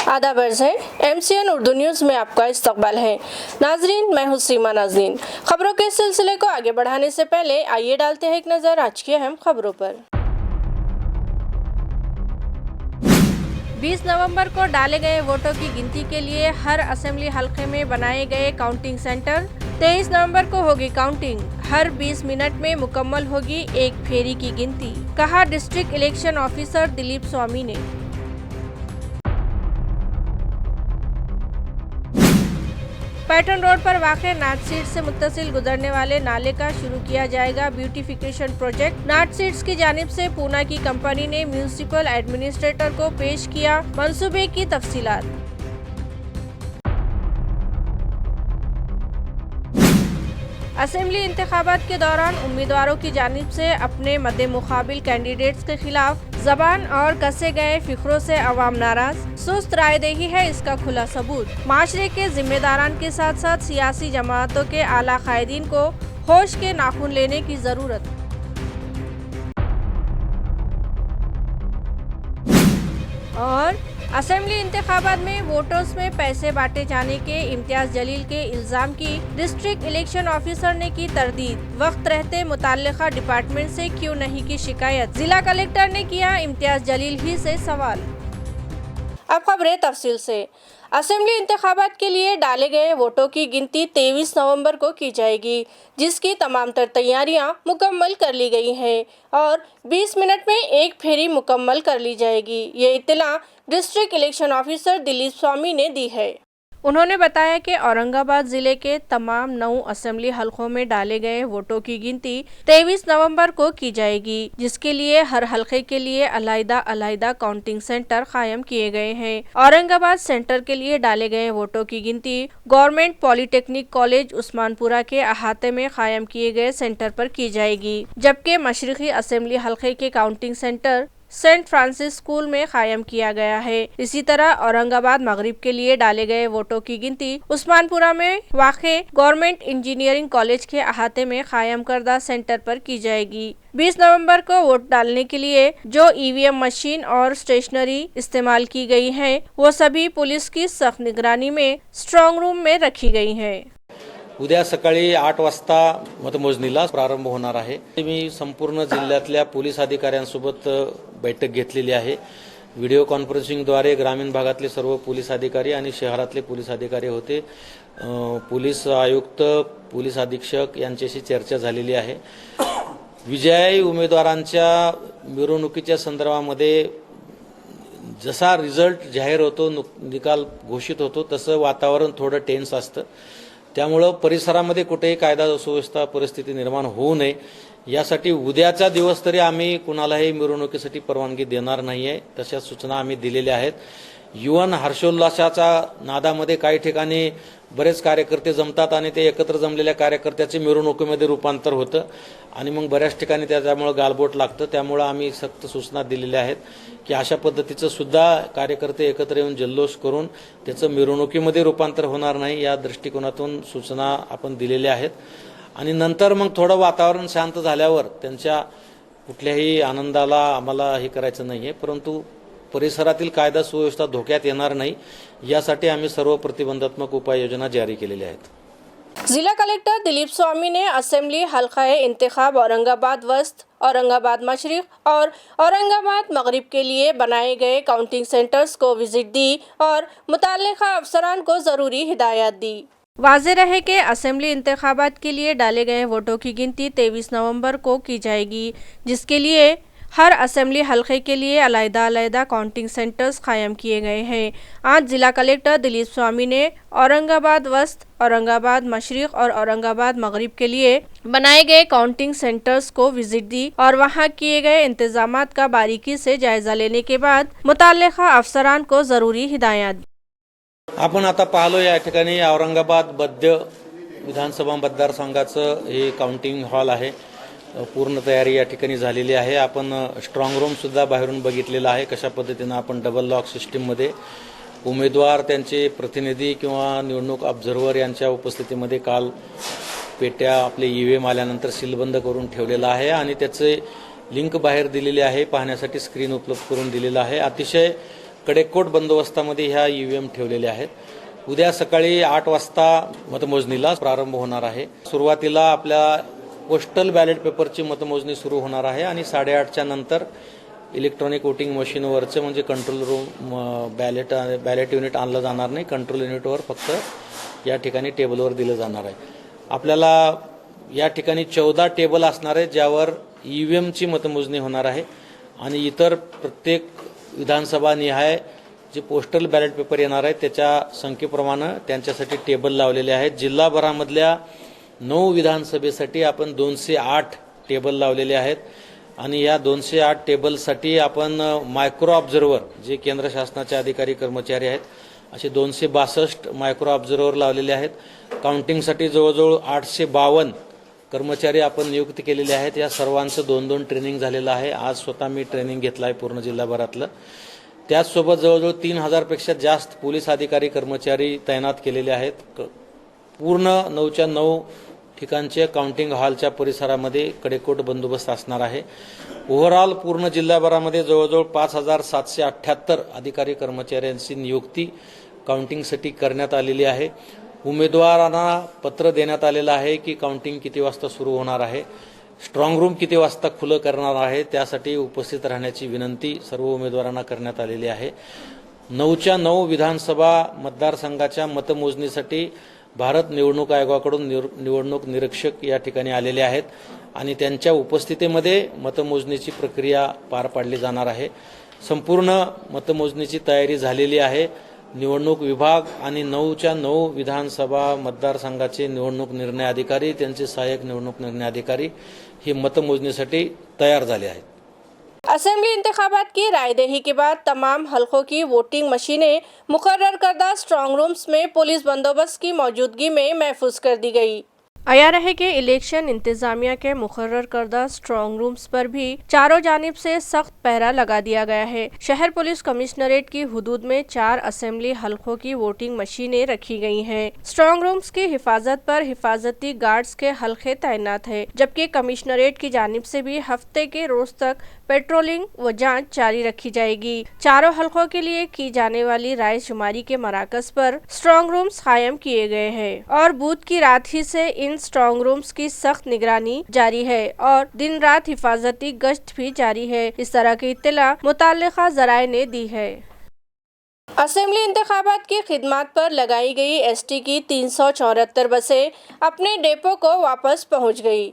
आदाब है। MCN Urdu news में आपका इस्तकबाल है। नाजरीन, मैं हूं सीमा नाजरीन। खबरों के सिलसिले को आगे बढ़ाने से पहले आइए डालते हैं एक नज़र आज की अहम खबरों पर। 20 नवंबर को डाले गए वोटों की गिनती के लिए हर असेंबली हलके में बनाए गए काउंटिंग सेंटर। 23 नवंबर को होगी काउंटिंग। हर 20 मिनट में मुकम्मल होगी एक फेरी की गिनती, कहा district election officer Dilip Swami ने। पैटर्न रोड पर वाक़े नाट सीट से मुत्तसिल गुजरने वाले नाले का शुरू किया जाएगा ब्यूटिफिकेशन प्रोजेक्ट। नाट सीट्स की जानिब से पूना की कंपनी ने म्यूनिसिपल एडमिनिस्ट्रेटर को पेश किया मंसूबे की तफसीलात। असेंबली इंतखाबात के दौरान उम्मीदवारों की जानिब से अपने मद्दे मुकाबिल कैंडिडेट्स के खिलाफ ज़बान और कसे गए फिक्रों से अवाम नाराज। सुस्त रायदही है इसका खुला सबूत। माशरे के जिम्मेदारान के साथ साथ सियासी जमातों के आला कायदीन को होश के नाखून लेने की ज़रूरत। और असेंबली इंतखाबात में वोटर्स में पैसे बांटे जाने के इम्तियाज जलील के इल्जाम की डिस्ट्रिक्ट इलेक्शन ऑफिसर ने की तरदीद। वक्त रहते मुताल्लिका डिपार्टमेंट से क्यों नहीं की शिकायत, जिला कलेक्टर ने किया इम्तियाज जलील ही से सवाल। अब खबरें तफसील से। असेंबली इंतखाबात के लिए डाले गए वोटों की गिनती 23 नवंबर को की जाएगी, जिसकी तमाम तर तैयारियां मुकम्मल कर ली गई हैं और 20 मिनट में एक फेरी मुकम्मल कर ली जाएगी। ये इत्तला district election officer Dilip Swami ने दी है। उन्होंने बताया कि औरंगाबाद जिले के तमाम 9 असेंबली हलकों में डाले गए वोटों की गिनती 23 नवंबर को की जाएगी, जिसके लिए हर हलके के लिए अलग-अलग काउंटिंग सेंटर कायम किए गए हैं। औरंगाबाद सेंटर के लिए डाले गए वोटों की गिनती गवर्नमेंट पॉलिटेक्निक कॉलेज उस्मानपुरा के अहाते में कायम किए गए सेंटर पर की जाएगी, जबकि मशरिकी असेंबली हलके के counting centre Saint Francis school में कायम किया गया है। इसी तरह औरंगाबाद मगरिब के लिए डाले गए वोटों की गिनती उस्मानपुरा में वाक़े गवर्नमेंट इंजीनियरिंग कॉलेज के अहाते में कायम करदा सेंटर पर की जाएगी। 20 नवंबर को वोट डालने के लिए जो EVM मशीन और स्टेशनरी इस्तेमाल की गई है, वो सभी पुलिस की सख्त निगरानी में स्ट्रॉन्ग रूम में रखी गई है। उद्या सकाळी 8 वाजता मतमोजणीला प्रारंभ होणार आहे। मी संपूर्ण जिल्ह्यातल्या पोलीस अधिकाऱ्यांसोबत बैठक घेतलेली आहे। व्हिडिओ कॉन्फरन्सिंगद्वारे ग्रामीण भागातले सर्व पोलीस अधिकारी आणि शहरातले पोलीस अधिकारी होते। पोलीस आयुक्त, पोलीस अधीक्षक यांच्याशी चर्चा झालेली आहे। विजयी उमेदवारांच्या मिरवणुकीच्या संदर्भामध्ये जसा रिझल्ट जाहीर होतो, निकाल घोषित होतो, तसं वातावरण थोडं टेन्स असतं। त्यामुळे परिसरामध्ये कुठेही कायदा सुव्यवस्था परिस्थिती निर्माण होऊ नये यासाठी उद्याचा दिवस तरी आम्ही कुणालाही मिरवणुकीसाठी परवानगी देणार नाहीये, तशा सूचना आम्ही दिलेल्या आहेत। युवन हर्षोल्लासाच्या नादामध्ये काही ठिकाणी बरेच कार्यकर्ते जमतात आणि ते एकत्र जमलेल्या कार्यकर्त्याचे मिरवणुकीमध्ये रूपांतर होतं आणि मग बऱ्याच ठिकाणी त्याच्यामुळे गालबोट लागतं। त्यामुळे आम्ही सक्त सूचना दिलेल्या आहेत की अशा पद्धतीचं सुद्धा कार्यकर्ते एकत्र येऊन जल्लोष करून त्याचं मिरवणुकीमध्ये रूपांतर होणार नाही या दृष्टिकोनातून सूचना आपण दिलेल्या आहेत। आणि नंतर मग थोडं वातावरण शांत झाल्यावर त्यांच्या कुठल्याही आनंदाला आम्हाला हे करायचं नाहीये, परंतु परिसरातील कायदा सुव्यवस्था धोक्यात येणार नाही यासाठी आम्ही सर्व प्रतिबंधात्मक उपाययोजना जारी केलेल्या आहेत। जिला कलेक्टर दिलीप स्वामी ने असेंबली हल्का इंतखाब औरंगाबाद वस्त, औरंगाबाद मशरिक और औरंगाबाद मगरिब के लिए बनाए गए काउंटिंग सेंटर्स को विजिट दी और मुताल्लिका अफसरान को ज़रूरी हिदायत दी। वाज़ेह रहे कि असेंबली इंतखाबात के लिए डाले गए वोटों की गिनती 23 नवंबर को की जाएगी, जिसके लिए हर असेंबली हलके के लिए अलग-अलग काउंटिंग सेंटर्स कायम किए गए हैं। आज जिला कलेक्टर दिलीप स्वामी ने औरंगाबाद वस्त, औरंगाबाद मशरिक और औरंगाबाद मगरिब के लिए बनाए गए काउंटिंग सेंटर्स को विजिट दी और वहां किए गए इंतजामात का बारीकी से जायजा लेने के बाद मुताल्लिका अफसरान को ज़रूरी हिदायत दी। आपण आता पाहलो या ठिकाणी औरंगाबाद मध्य विधानसभा मतदारसंघाचं हे काउंटिंग हॉल आहे। पूर्ण तयारी या ठिकाणी झालेली आहे। आपण स्ट्रॉंग रूम सुद्धा बाहेरून बघितलेला आहे, कशा पद्धतीने आपण डबल लॉक सिस्टीम मध्ये उमेदवार, त्यांचे प्रतिनिधी किंवा निवडणूक ऑब्झर्व्हर यांच्या उपस्थितीमध्ये काल पेट्या आपले EVM आल्यानंतर सीलबंद करून ठेवलेला आहे आणि त्याचे लिंक बाहेर दिलेली आहे, पाहण्यासाठी स्क्रीन उपलब्ध करून दिलेला आहे। अतिशय कडेकोट बंदोबस्तामध्ये ह्या ईव्हीएम ठेवलेल्या आहेत. उद्या सकाळी 8 वाजता मतमोजणीला प्रारंभ होणार आहे. सुरुवातीला आपल्या पोस्टल बॅलेट पेपरची मतमोजणी सुरू होणार आहे आणि 8:30च्या नंतर इलेक्ट्रॉनिक वोटिंग मशीनवरचं म्हणजे कंट्रोल रूम बॅलेट युनिट आणलं जाणार नाही. कंट्रोल युनिटवर फक्त या ठिकाणी टेबलवर दिलं जाणार आहे. आपल्याला या ठिकाणी 14 टेबल असणार आहेत ज्यावर ईव्हीएमची मतमोजणी होणार आहे आणि इतर प्रत्येक विधानसभा निहाय जे पोस्टल बॅलेट पेपर येणार आहेत त्याच्या संख्येप्रमाणे त्यांच्यासाठी टेबल लावलेले आहेत. जिल्हाभरामधल्या 9 विधानसभेसाठी आपण 208 टेबल लावलेले आहेत आणि या 208 टेबलसाठी आपण मायक्रो ऑब्झर्व्हर जे केंद्र शासनाचे अधिकारी कर्मचारी आहेत असे 262 मायक्रो ऑब्झर्व्हर लावलेले आहेत. काउंटिंगसाठी जवळजवळ 852 कर्मचारी आपण नियुक्त केलेले आहेत. या सर्वांचं 2-2 ट्रेनिंग झालेलं आहे. आज स्वतः मी ट्रेनिंग घेतलं आहे पूर्ण जिल्हाभरातलं. त्याचसोबत जवळजवळ 3000पेक्षा जास्त पोलीस अधिकारी कर्मचारी तैनात केलेले आहेत. पूर्ण 9च्या 9 ठिकाणचे काउंटिंग हॉलच्या परिसरामध्ये कडेकोट बंदोबस्त असणार आहे. ओव्हरऑल पूर्ण जिल्हाभरामध्ये जवळजवळ 5778 अधिकारी कर्मचाऱ्यांची नियुक्ती काउंटिंगसाठी करण्यात आलेली आहे. उमेदवारांना पत्र देण्यात आलेलं आहे की काउंटिंग किती वाजता सुरू होणार आहे, स्ट्रॉंग रूम किती वाजता खुलं करणार आहे, त्यासाठी उपस्थित राहण्याची विनंती सर्व उमेदवारांना करण्यात आलेली आहे. 9च्या 9 विधानसभा मतदारसंघाच्या मतमोजणीसाठी भारत निवडणूक आयोगाकडून निवडणूक निरीक्षक या ठिकाणी आलेले आहेत आणि त्यांच्या उपस्थितीमध्ये मतमोजणीची प्रक्रिया पार पाडली जाणार आहे. संपूर्ण मतमोजणीची तयारी झालेली आहे. निवडणूक विभाग आणि 9च्या 9 विधानसभा मतदारसंघाचे निवडणूक निर्णय अधिकारी त्यांचे सहाय्यक निवडणूक निर्णय अधिकारी ही मतमोजणीसाठी तयार झाले आहेत. असेंबली इंतखाबात की रायदही के बाद तमाम हलकों की वोटिंग मशीनें मुकर्रर करदा स्ट्रांग रूम्स में पुलिस बंदोबस्त की मौजूदगी में महफूज कर दी गई. आया रहे कि इलेक्शन इंतजामिया के मुकर्रर करदा स्ट्रांग रूम्स पर भी चारों जानिब से सख्त पहरा लगा दिया गया है. शहर पुलिस कमिश्नरेट की हुदूद में 4 असेंबली हलकों की वोटिंग मशीनें रखी गई हैं. स्ट्रांग रूम्स की हिफाजत पर हिफाजती गार्ड्स के हल्के तैनात है, जबकि कमिश्नरेट की जानिब से भी हफ्ते के रोज तक पेट्रोलिंग व जांच जारी रखी जाएगी. चारों हलकों के लिए की जाने वाली राय शुमारी के मराकज पर स्ट्रांग रूम्स कायम किए गए हैं और बुध की रात ही से इन स्ट्रांग रूम्स की सख्त निगरानी जारी है और दिन रात हिफाजती गश्त भी जारी है. इस तरह की इत्तला मुताल्लिका ज़राए ने दी है. असेंबली इंतखाबात की खिदमत पर लगाई गई एसटी की 374 बसें अपने डेपो को वापस पहुंच गई.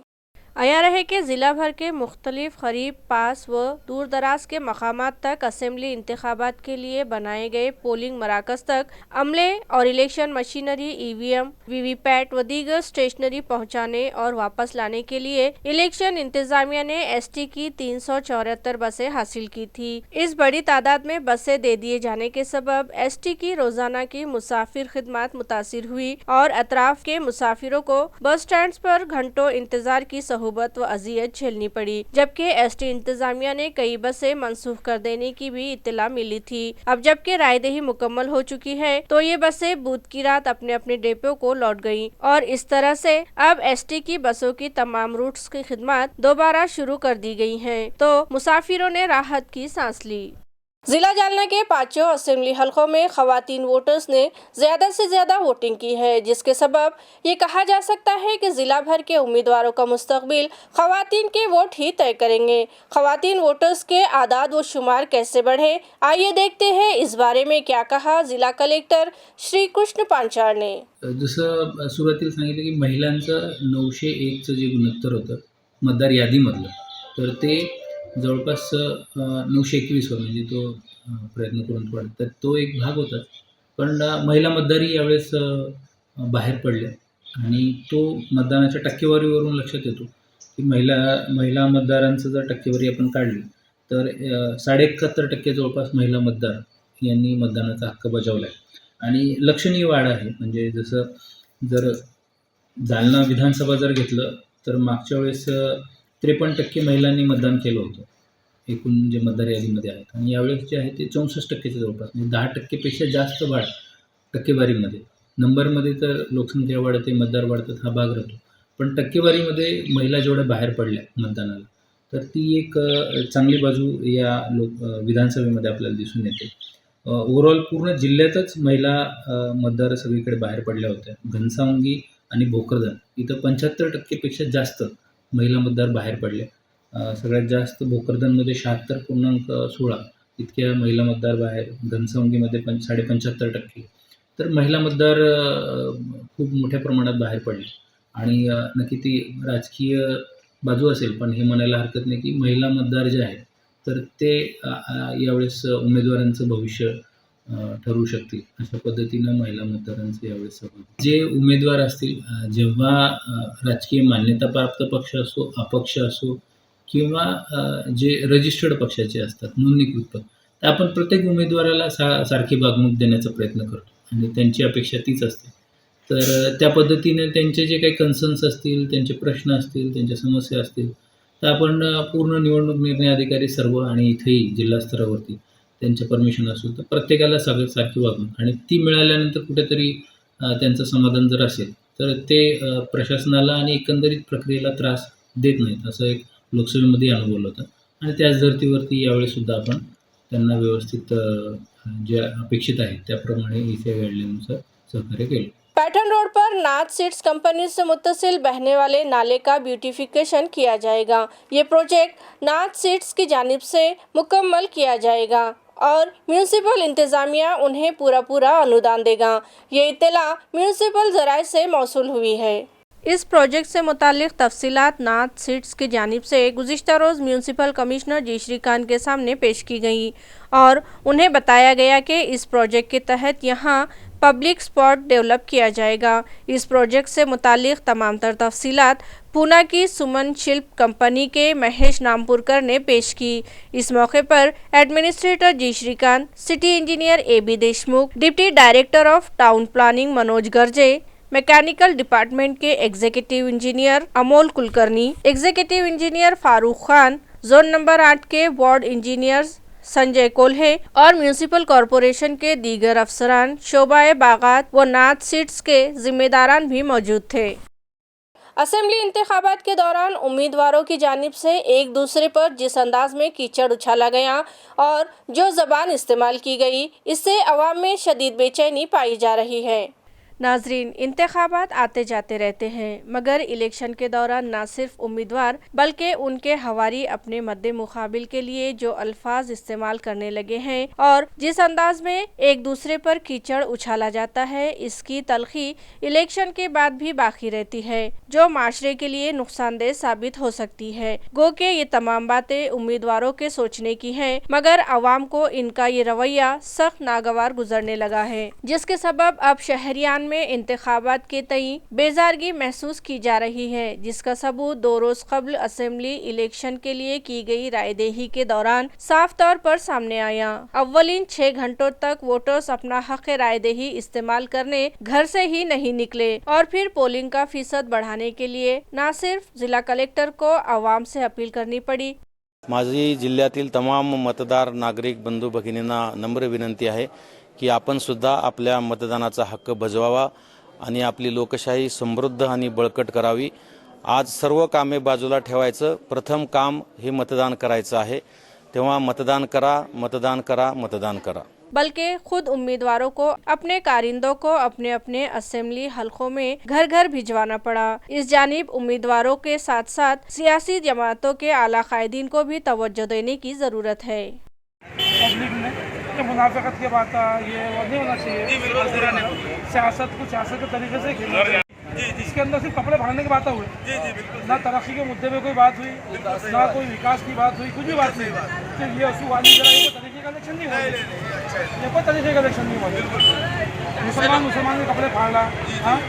आया रहे कि ज़िला भर के मुख्तलिफ करीब पास व दूर दराज के मकामात तक असेंबली इंतखाबात के लिए बनाए गए पोलिंग मराकज़ तक अमले और इलेक्शन मशीनरी ईवीएम, वीवीपैट व दीगर स्टेशनरी पहुंचाने और वापस लाने के लिए इलेक्शन इंतजामिया ने एसटी की 374 बसें हासिल की थी. इस बड़ी तादाद में बसें दे दिए जाने के सबब एसटी की रोजाना की मुसाफिर खिदमत मुतासिर हुई और अतराफ के मुसाफिरों को बस स्टैंड पर घंटों इंतजार की सहूलत व अजियत झेलनी पड़ी. जबकि एसटी इंतजामिया ने कई बसें मनसूख कर देने की भी इत्तला मिली थी. अब जबकि रायदही मुकम्मल हो चुकी है तो ये बसें बुध की रात अपने अपने डेपो को लौट गयी और इस तरह से अब एसटी की बसों की तमाम रूट्स की खिदमत दोबारा शुरू कर दी गई है, तो मुसाफिरों ने राहत की सांस ली. जिला जालना के 5 असेंबली हलकों में खवातीन वोटर्स ने ज्यादा से ज्यादा वोटिंग की है, जिसके सबब ये कहा जा सकता है कि जिला भर के उम्मीदवारों का मुस्तकबिल खवातीन के वोट ही तय करेंगे. खवातीन वोटर्स के आदाद व शुमार कैसे बढ़े, आइए देखते हैं इस बारे में क्या कहा जिला कलेक्टर श्री कृष्ण पांचाळ ने. जसं सुरुवातीला सांगितलं की महिलांचं 901चं जे गुणोत्तर होतं मतदार यादीमधलं, तर ते जवळपास 921 वर म्हणजे तो प्रयत्न करून पडला, तर तो एक भाग होता. पण महिला मतदारही यावेळेस बाहेर पडले आणि तो मतदानाच्या टक्केवारीवरून लक्षात येतो की महिला मतदारांचं जर टक्केवारी आपण काढली तर 71% जवळपास महिला मतदार यांनी मतदानाचा हक्क बजावला आहे आणि लक्षणीय वाढ आहे. म्हणजे जसं जर जालना विधानसभा जर घेतलं तर मागच्या वेळेस 53% महिलांनी मतदान केलं होतं एकूण जे मतदार यादीमध्ये आहेत आणि यावेळेस जे आहे ते 64%च्या जवळपास, म्हणजे 10%पेक्षा जास्त वाढ टक्केवारीमध्ये. नंबरमध्ये तर लोकसंख्या वाढते, मतदार वाढतात, हा भाग राहतो, पण टक्केवारीमध्ये महिला जेवढ्या बाहेर पडल्या मतदानाला तर ती एक चांगली बाजू या विधानसभेमध्ये आपल्याला दिसून येते. ओव्हरऑल पूर्ण जिल्ह्यातच महिला मतदार सगळीकडे बाहेर पडल्या होत्या. घनसावंगी आणि भोकरदन इथं 75% पेक्षा जास्त महिला मतदार बाहेर पडले. सगळ्यात जास्त भोकरदनमध्ये 76.16 इतक्या महिला मतदार बाहेर, घनसावंगीमध्ये 75.5%. तर महिला मतदार खूप मोठ्या प्रमाणात बाहेर पडले आणि नक्की ती राजकीय बाजू असेल, पण हे म्हणायला हरकत नाही की महिला मतदार जे आहेत तर ते यावेळेस उमेदवारांचं भविष्य ठरवू शकतील. अशा पद्धतीनं महिला मतदारांचं यावेळेस सभा. जे उमेदवार असतील जेव्हा राजकीय मान्यताप्राप्त पक्ष असो, अपक्ष असो किंवा जे रजिस्टर्ड पक्षाचे असतात, नोंदणीकृत पक्ष, तर आपण प्रत्येक उमेदवाराला सारखी वागणूक देण्याचा प्रयत्न करतो आणि त्यांची अपेक्षा तीच असते. तर त्या पद्धतीने त्यांचे जे काही कन्सर्न्स असतील, त्यांचे प्रश्न असतील, त्यांच्या समस्या असतील, तर आपण पूर्ण निवडणूक निर्णय अधिकारी सर्व आणि इथेही जिल्हा स्तरावरती त्यांच्या परमिशन असेल तर प्रत्येकाला सारखी वागणूक आणि ती मिळाल्यानंतर कुठेतरी त्यांचं समाधान जर असेल तर ते प्रशासनाला आणि एकंदरीत प्रक्रियेला त्रास देत नाहीत, असं एक लोकसभेमध्ये अनुभवलं होतं आणि त्याच धर्तीवरती यावेळीसुद्धा आपण त्यांना व्यवस्थित जे अपेक्षित आहे त्याप्रमाणे इथे गाईडलाईननुसार सहकार्य केलं. पैठन रोड पर नाथ सीड्स कंपनी से मुत्तसिल बहने वाले नाले का ब्यूटिफिकेशन किया जाएगा। ये प्रोजेक्ट नाथ सीड्स की जानिब से मुकम्मल किया जाएगा और म्यूनिसिपल इंतज़ामिया उन्हें पूरा अनुदान देगा। ये इत्तला म्यूनिसिपल ज़राए से मौसूल हुई है। इस प्रोजेक्ट से मुतालिक तफसीलात नाथ सीड्स की जानिब से गुज़िश्ता रोज़ म्यूनिसिपल कमिश्नर जी श्रीकांत के सामने पेश की गई और उन्हें बताया गया कि इस प्रोजेक्ट के तहत यहाँ पब्लिक स्पॉट डेवलप किया जाएगा। इस प्रोजेक्ट से मुतालिक तमाम तर तफसीलात पूना की सुमन शिल्प कंपनी के महेश नामपुरकर ने पेश की। इस मौके पर administrator G Shrikant, city engineer AB Deshmukh, deputy director of town planning Manoj Garje, mechanical department के executive engineer Amol Kulkarni, executive engineer Farooq Khan, zone number 8 के वार्ड इंजीनियर्स संजय कोल्हे और म्यूनिसिपल कॉरपोरेशन के दीगर अफसरान, शोबाए बागात व नाथ सीड्स के जिम्मेदारान भी मौजूद थे। असेंबली इंतखाबात के दौरान उम्मीदवारों की जानिब से एक दूसरे पर जिस अंदाज में कीचड़ उछाला गया और जो ज़बान इस्तेमाल की गई, इससे अवाम में शदीद बेचैनी पाई जा रही है। नाजरीन, इंतखाबात आते जाते रहते हैं, मगर इलेक्शन के दौरान न सिर्फ उम्मीदवार बल्कि उनके हवारी अपने मद्दे मुकाबिल के लिए जो अल्फाज इस्तेमाल करने लगे हैं और जिस अंदाज में एक दूसरे पर कीचड़ उछाला जाता है, इसकी तलखी इलेक्शन के बाद भी बाकी रहती है, जो माशरे के लिए नुकसानदेह साबित हो सकती है। गो के ये तमाम बातें उम्मीदवारों के सोचने की हैं, मगर अवाम को इनका ये रवैया सख्त नागवार गुजरने लगा है, जिसके सबब अब शहरियान में इंतखाबात के तई बेजारगी महसूस की जा रही है, जिसका सबूत 2 रोज कबल असेंबली इलेक्शन के लिए की गई रायदेही के दौरान साफ तौर पर सामने आया। अव्वलीन 6 घंटों तक वोटर्स अपना हक रायदेही इस्तेमाल करने घर से ही नहीं निकले और फिर पोलिंग का फीसद बढ़ाने के लिए न सिर्फ जिला कलेक्टर को आवाम से अपील करनी पड़ी। माझी जिल्ह्यातील तमाम मतदार नागरिक बंधू भगिनींना नम्र विनंती आहे की आपण सुद्धा आपल्या मतदानाचा हक्क बजवावा आणि आपली लोकशाही समृद्ध आणि बळकट करावी। आज सर्व कामे बाजूला ठेवायचं, प्रथम काम हे मतदान करायचं आहे, तेव्हा मतदान करा, मतदान करा, मतदान करा। बल्कि खुद उम्मीदवारों को अपने कारिंदों को अपने अपने असेंबली हलकों में घर घर भिजवाना पड़ा। इस जानिब उम्मीदवारों के साथ साथ सियासी जमातों के आला कायदीन को भी तवज्जो देने की ज़रूरत है। मुनाफिकत की बात ये वो नहीं होना चाहिए। सियासत को सियासत के तरीके से खेलना चाहिए। इसके अंदर सिर्फ कपड़े भागने की बात हुई, ना तरक्की के मुद्दे पे कोई बात हुई, ना कोई विकास की बात हुई, कुछ भी बात नहीं। तो ये वाली जरा ये कोई तरीके का इलेक्शन नहीं हुआ, ये कोई तरीके का इलेक्शन नहीं हुआ। मुसलमान के कपड़े फाड़ा, हाँ,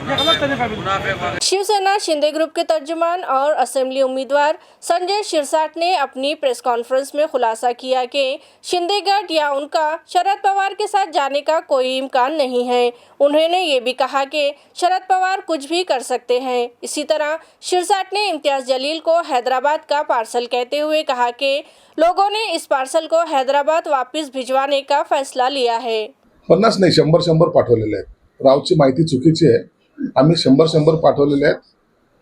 ये गलत तरीका भी। शिवसेना शिंदे ग्रुप के तर्जुमान और असेंबली उम्मीदवार संजय शिरसाट ने अपनी प्रेस कॉन्फ्रेंस में खुलासा किया कि शिंदे गठ या उनका शरद पवार के साथ जाने का कोई इम्कान नहीं है। उन्होंने ये भी कहा कि शरद पवार कुछ भी कर सकते हैं। इसी तरह शिरसाट ने इम्तियाज जलील को हैदराबाद का पार्सल कहते हुए कहा कि लोगों ने इस पार्सल को हैदराबाद वापस भिजवाने का फैसला लिया है। 50 नाही 100 पाठवलेले आहेत। रावची माहिती चुकीची आहे। आम्ही 100 पाठवलेले आहेत।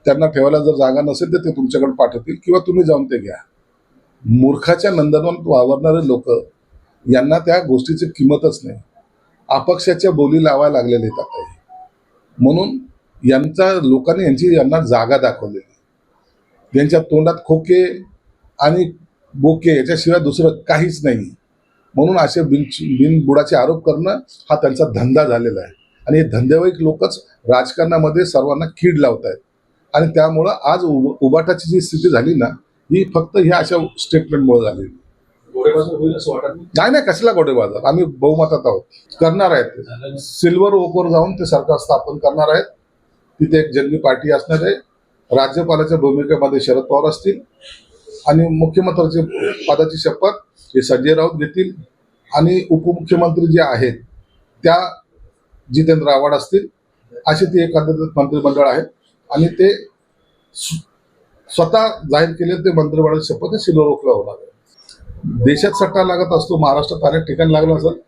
त्यांना ठेवायला जर जागा नसेल तर ते तुमच्याकडे पाठवतील किंवा तुम्ही जाऊन ते घ्या। मूर्खाच्या नंदनवनात वावरणारे लोक यांना त्या गोष्टीची किंमतच नाही. अपक्षाच्या बोली लावायला लागलेले आहेत आता हे. म्हणून लोकांनी यांना जागा दाखवलेली. यांच्या तोंडात खोके आणि बोके याच्याशिवाय दुसरं काहीच नाही. म्हणून असे बिनबुडाचे आरोप करणं हा त्यांचा धंदा झालेला आहे. आणि हे धंदेवाईक लोकच राजकारणामध्ये सर्वांना कीड लावत आहेत. आणि त्यामुळं आज उबाटाची जी स्थिती झाली ना, ही फक्त ह्या अशा स्टेटमेंटमुळे झाली. नाही, कसला गोडेबाजार. आम्ही बहुमतात आहोत. करणार आहेत. सिल्वर ओकवर जाऊन ते सरकार स्थापन करणार आहेत. तिथे एक जंगी पार्टी असणार आहे. राज्यपालाच्या भूमिकेमध्ये शरद पवार असतील आणि मुख्यमंत्र्याच्या पदाची शपथ हे संजय राऊत घेतील आणि उपमुख्यमंत्री जे आहेत त्या जितेंद्र आव्हाड असतील. असे ते एकत्रित मंत्रिमंडळ आहे आणि ते स्वतः जाहीर केलेले ते मंत्रिमंडळाची शपथ हे सिल्वर ओकला होणार आहे. देशात सट्टा लागत असतो, महाराष्ट्रात अनेक ठिकाणी लागला असेल.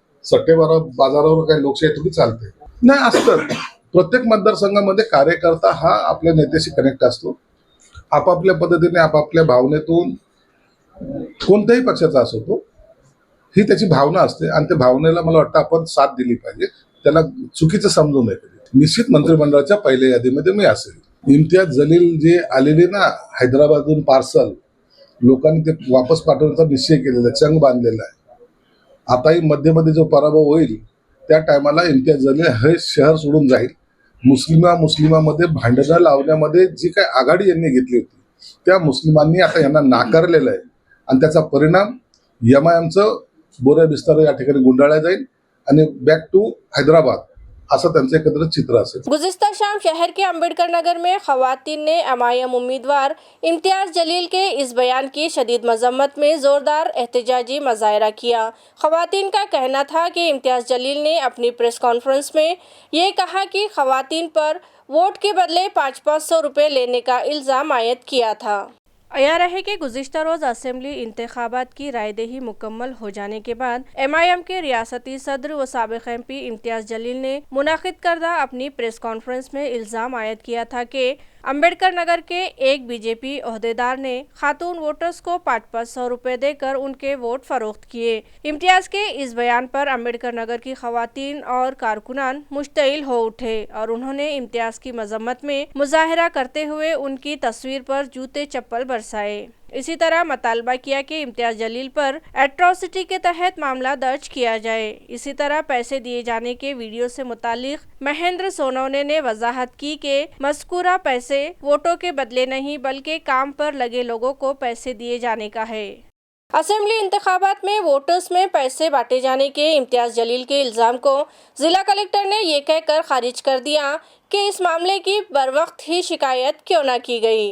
बाजारावर काही लोकशाही थोडी चालते नाही. असतं प्रत्येक मतदारसंघामध्ये कार्यकर्ता हा आपल्या नेत्याशी कनेक्ट असतो. आपापल्या पद्धतीने आपापल्या भावनेतून कोणत्याही पक्षाचा असो तो, ही त्याची भावना असते आणि त्या भावनेला मला वाटतं आपण साथ दिली पाहिजे. त्याला चुकीचं समजू नये. निश्चित मंत्रिमंडळाच्या पहिल्या यादीमध्ये मी असेल. इम्तियाज जलील जे आलेले ना हैदराबादहून पार्सल, लोकांनी ते वापस पाठवण्याचा निश्चय केलेला, चंग बांधलेला आहे. आताही मध्ये जो पराभव होईल त्या टायमाला इम्तियाज जलील हे शहर सोडून जाईल. मुस्लिमामध्ये भांडणं लावण्यामध्ये जी काही आघाडी यांनी घेतली होती त्या मुस्लिमांनी आता यांना नाकारलेलं आहे आणि त्याचा परिणाम एमआयएमचं बोऱ्या बिस्तारा या ठिकाणी गुंडाळल्या जाईल आणि बॅक टू हैदराबाद असं त्यांचं एकत्रित चित्र असेल. गुज़िस्ता शाम शहर के अम्बेडकर नगर में खवातीन ने एमआईएम उम्मीदवार इम्तियाज जलील के इस बयान की शदीद मजम्मत में जोरदार एहतजाजी मुजाहरा किया। खवातीन का कहना था कि इम्तियाज जलील ने अपनी प्रेस कॉन्फ्रेंस में ये कहा कि खवातीन पर वोट के बदले 500 रुपये लेने का इल्ज़ाम आयद किया था। अयार है कि गुज़िश्ता रोज़ असेंबली इंतखाबात की रायदही मुकम्मल हो जाने के बाद एमआईएम के रियासती सदर व साबिक़ एमपी इम्तियाज जलील ने मुनाकिद करदा अपनी प्रेस कॉन्फ्रेंस में इल्ज़ाम आयद किया था कि अम्बेडकर नगर के एक बीजेपी ओहदेदार ने खातून वोटर्स को 500 रुपये देकर उनके वोट फरोख्त किए। इम्तियाज के इस बयान पर अम्बेडकर नगर की खवातीन और कारकुनान मुश्तइल हो उठे और उन्होंने इम्तियाज की मजम्मत में मुजाहरा करते हुए उनकी तस्वीर पर जूते चप्पल बरसाए। इसी तरह मतालबा किया कि इम्तियाज जलील पर एट्रोसिटी के तहत मामला दर्ज किया जाए। इसी तरह पैसे दिए जाने के वीडियो से मुतालिक महेंद्र सोनवने ने वजाहत की कि मज़कूरा पैसे वोटों के बदले नहीं बल्कि काम पर लगे लोगों को पैसे दिए जाने का है। असेंबली इंतखाबात में वोटर्स में पैसे बांटे जाने के इम्तियाज जलील के इल्ज़ाम को जिला कलेक्टर ने ये कहकर खारिज कर दिया कि इस मामले की बरवक्त ही शिकायत क्यों न की गई।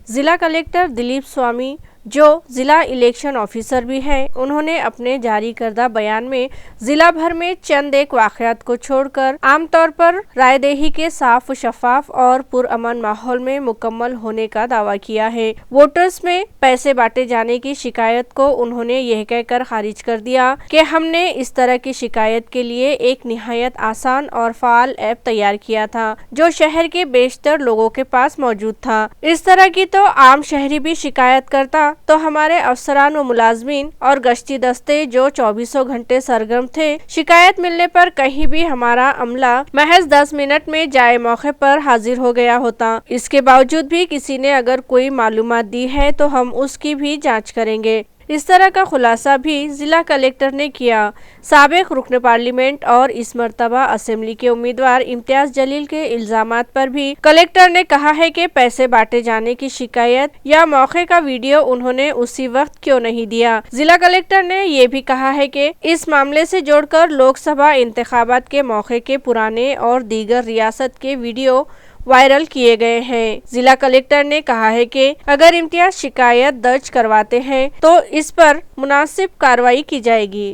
जिला कलेक्टर दिलीप स्वामी, जो ज़िला इलेक्शन ऑफिसर भी हैं, उन्होंने अपने जारी करदा बयान में ज़िला भर में चंद एक वाक़यात को छोड़कर आमतौर पर रायदही के साफ शफाफ और पुरअमन माहौल में मुकम्मल होने का दावा किया है। वोटर्स में पैसे बांटे जाने की शिकायत को उन्होंने यह कहकर खारिज कर दिया कि हमने इस तरह की शिकायत के लिए एक निहायत आसान और फ़ाल ऐप तैयार किया था जो शहर के बेशतर लोगों के पास मौजूद था। इस तरह की तो आम शहरी भी शिकायत करता तो हमारे अफसरान व मुलाजमीन और गश्ती दस्ते जो 24 घंटे सरगर्म थे, शिकायत मिलने पर कहीं भी हमारा अमला महज 10 मिनट में जाए मौके पर हाजिर हो गया होता। इसके बावजूद भी किसी ने अगर कोई मालूमात दी है तो हम उसकी भी जांच करेंगे। इस तरह का खुलासा भी जिला कलेक्टर ने किया। साबिक रुकन पार्लियामेंट और इस मरतबा असेंबली के उम्मीदवार इम्तियाज जलील के इल्जामात पर भी कलेक्टर ने कहा है कि पैसे बांटे जाने की शिकायत या मौके का वीडियो उन्होंने उसी वक्त क्यों नहीं दिया। जिला कलेक्टर ने ये भी कहा है कि इस मामले से जोड़कर लोकसभा इंतखाबात के मौके के पुराने और दीगर रियासत के वीडियो वायरल किए गए हैं। जिला कलेक्टर ने कहा है कि अगर इम्तियाज शिकायत दर्ज करवाते हैं तो इस पर मुनासिब कार्रवाई की जाएगी।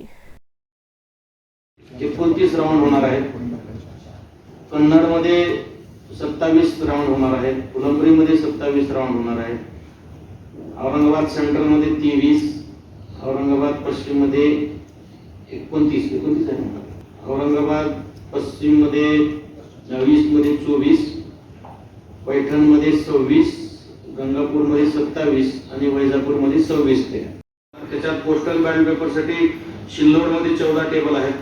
29 राउंड होणार आहेत। कन्नडमध्ये 27 राउंड होणार आहेत। फुलंब्रीमध्ये 27 राउंड होणार आहेत। औरंगाबाद सेंट्रलमध्ये 23, औरंगाबाद पश्चिममध्ये 29 आहे। औरंगाबाद पश्चिममध्ये 20 मध्ये 24, पैठणमध्ये 26, गंगापूरमध्ये 27 आणि वैजापूरमध्ये 26 ते त्याच्यात पोस्टल बॅलेट पेपरसाठी सिल्लोडमध्ये 14 टेबल आहेत,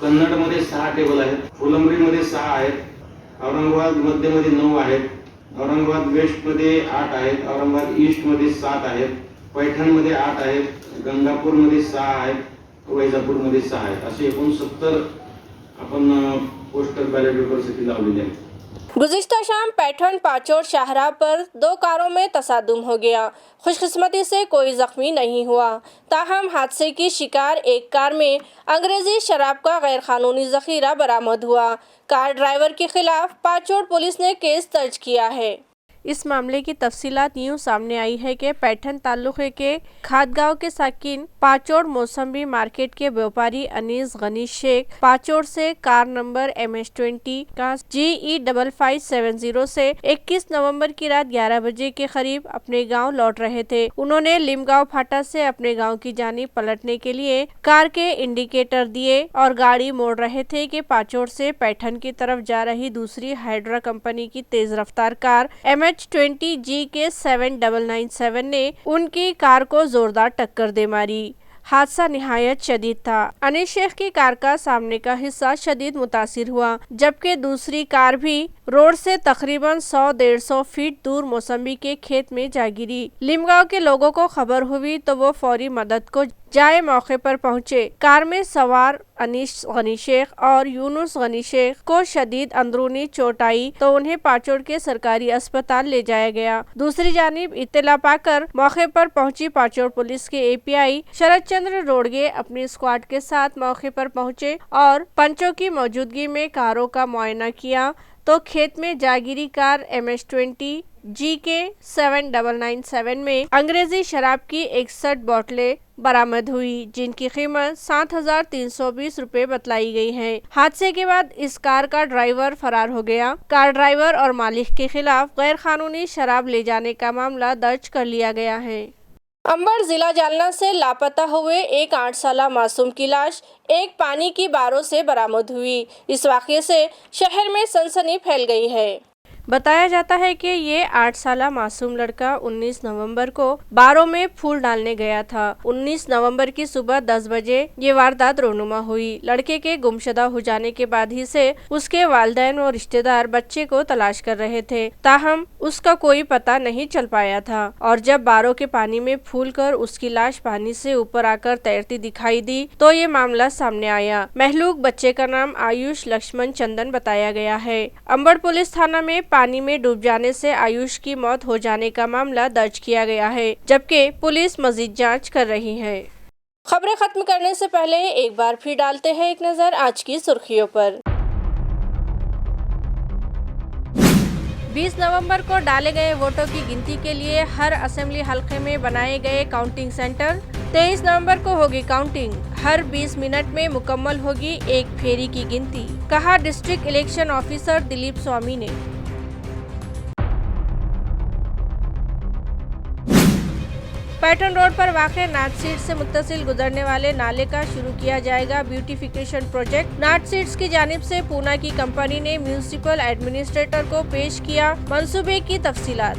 कन्नडमध्ये 6 टेबल आहेत, फुलंब्रीमध्ये 6 आहेत, औरंगाबाद मध्यमध्ये 9 आहेत, औरंगाबाद वेस्टमध्ये 8 आहेत, औरंगाबाद ईस्टमध्ये 7 आहेत, पैठणमध्ये 8 आहेत, गंगापूरमध्ये 6 आहेत, वैजापूरमध्ये 6 आहेत, असे एकूण 70 आपण पोस्टल बॅलेट पेपरसाठी लावलेले आहेत. गुज़िश्ता शाम पैठण पाचोड़ शाहराह पर 2 कारों में तसादुम हो गया। खुशकिस्मती से कोई जख्मी नहीं हुआ, ताहम हादसे की शिकार एक कार में अंग्रेजी शराब का गैरकानूनी जखीरा बरामद हुआ। कार ड्राइवर के खिलाफ पाचोड़ पुलिस ने केस दर्ज किया है। इस मामले की तफसीलात यूँ सामने आई है कि पैठण तालुके के खादगांव के साकिन पाचोड़ मौसम्बी मार्केट के व्यापारी अनीस गनी शेख पाचोड़ से कार नंबर MS20 का GE 5570 से 21 नवंबर की रात 11 बजे के करीब अपने गांव लौट रहे थे। उन्होंने लिमगांव फाटा से अपने गांव की जानिब पलटने के लिए कार के इंडिकेटर दिए और गाड़ी मोड़ रहे थे कि पाचोड़ से पैठण की तरफ जा रही दूसरी हाइड्रा कंपनी की तेज रफ्तार कार MH20 GK 7997 ने उनकी कार को जोरदार टक्कर दे मारी। हादसा निहायत शदीद था। अनीस शेख की कार का सामने का हिस्सा शदीद मुतासिर हुआ, जबकि दूसरी कार भी रोड से तकरीबन 100-150 फीट दूर मौसम्बी के खेत में जा गिरी। लिमगांव के लोगों को खबर हुई तो वो फौरी मदद को जाए मौके पर पहुंचे। कार में सवार अनीस गनी शेख और यूनुस गनी शेख को शदीद अंदरूनी चोट आई तो उन्हें पाचोड़ के सरकारी अस्पताल ले जाया गया। दूसरी जानिब इत्तला पाकर मौके पर पहुंची पाचोड़ पुलिस के API शरद चंद्र रोडगे अपनी स्क्वाड के साथ मौके पर पहुंचे और पंचों की मौजूदगी में कारों का मुआयना किया तो खेत में जागिरी कार MS20 GK 7997 में अंग्रेजी शराब की 61 बोतलें बरामद हुई, जिनकी कीमत 7,320 रुपए बतलाई गई है। हादसे के बाद इस कार का ड्राइवर फरार हो गया। कार ड्राइवर और मालिक के खिलाफ गैर कानूनी शराब ले जाने का मामला दर्ज कर लिया गया है। अंबड़ जिला जालना से लापता हुए एक 8 साला मासूम की लाश एक पानी की बारों से बरामद हुई। इस वाक़ये से शहर में सनसनी फैल गई है। बताया जाता है कि ये 8 साला मासूम लड़का 19 नवंबर को बारों में फूल डालने गया था। 19 नवंबर की सुबह 10 बजे ये वारदात रोनुमा हुई। लड़के के गुमशुदा हो जाने के बाद ही से उसके वालिदैन और रिश्तेदार बच्चे को तलाश कर रहे थे, ताहम उसका कोई पता नहीं चल पाया था। और जब बारों के पानी में फूल कर उसकी लाश पानी से ऊपर आकर तैरती दिखाई दी तो ये मामला सामने आया। महलूक बच्चे का नाम आयुष लक्ष्मण चंदन बताया गया है। अंबड़ पुलिस थाना में पानी में डूब जाने से आयुष की मौत हो जाने का मामला दर्ज किया गया है, जबकि पुलिस मजीद जांच कर रही है। खबरें खत्म करने से पहले एक बार फिर डालते हैं एक नजर आज की सुर्खियों पर। 20 नवंबर को डाले गए वोटों की गिनती के लिए हर असेंबली हलके में बनाए गए काउंटिंग सेंटर। 23 नवंबर को होगी काउंटिंग। हर 20 मिनट में मुकम्मल होगी एक फेरी की गिनती, कहा district election officer Dilip Swami ने। पैठण रोड पर वाक़े नाट सीट से मुत्तसिल गुजरने वाले नाले का शुरू किया जाएगा ब्यूटिफिकेशन प्रोजेक्ट। नाट सीट्स की जानिब से पूना की कंपनी ने म्यूनिसिपल एडमिनिस्ट्रेटर को पेश किया मंसूबे की तफसीलात।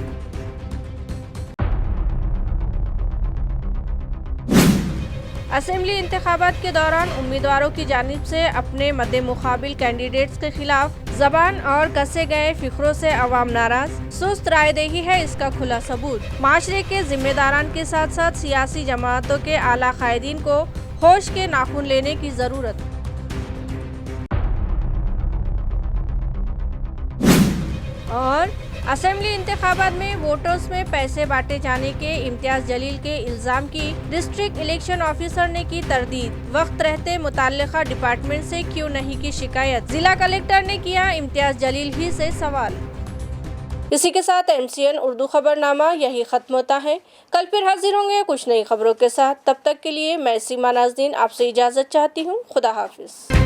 असेंबली इंतखाबात के दौरान उम्मीदवारों की जानिब से अपने मद्दे मुकाबिल कैंडिडेट्स के खिलाफ जबान और कसे गए फिक्रों से अवाम नाराज। सुस्त रायदही है इसका खुला सबूत। माशरे के जिम्मेदारान के साथ साथ सियासी जमातों के आला कायदीन को होश के नाखून लेने की जरूरत। और असेंबली इंतखाबात में वोटर्स में पैसे बांटे जाने के इम्तियाज जलील के इल्जाम की डिस्ट्रिक्ट इलेक्शन ऑफिसर ने की तरदीद। वक्त रहते मुताल्लिका डिपार्टमेंट से क्यों नहीं की शिकायत, जिला कलेक्टर ने किया इम्तियाज जलील ही से सवाल। इसी के साथ MCN उर्दू खबरनामा यही खत्म होता है। कल फिर हाजिर होंगे कुछ नई खबरों के साथ। तब तक के लिए मैं सीमा नाज़रीन आपसे इजाजत चाहती हूँ। खुदा हाफिज।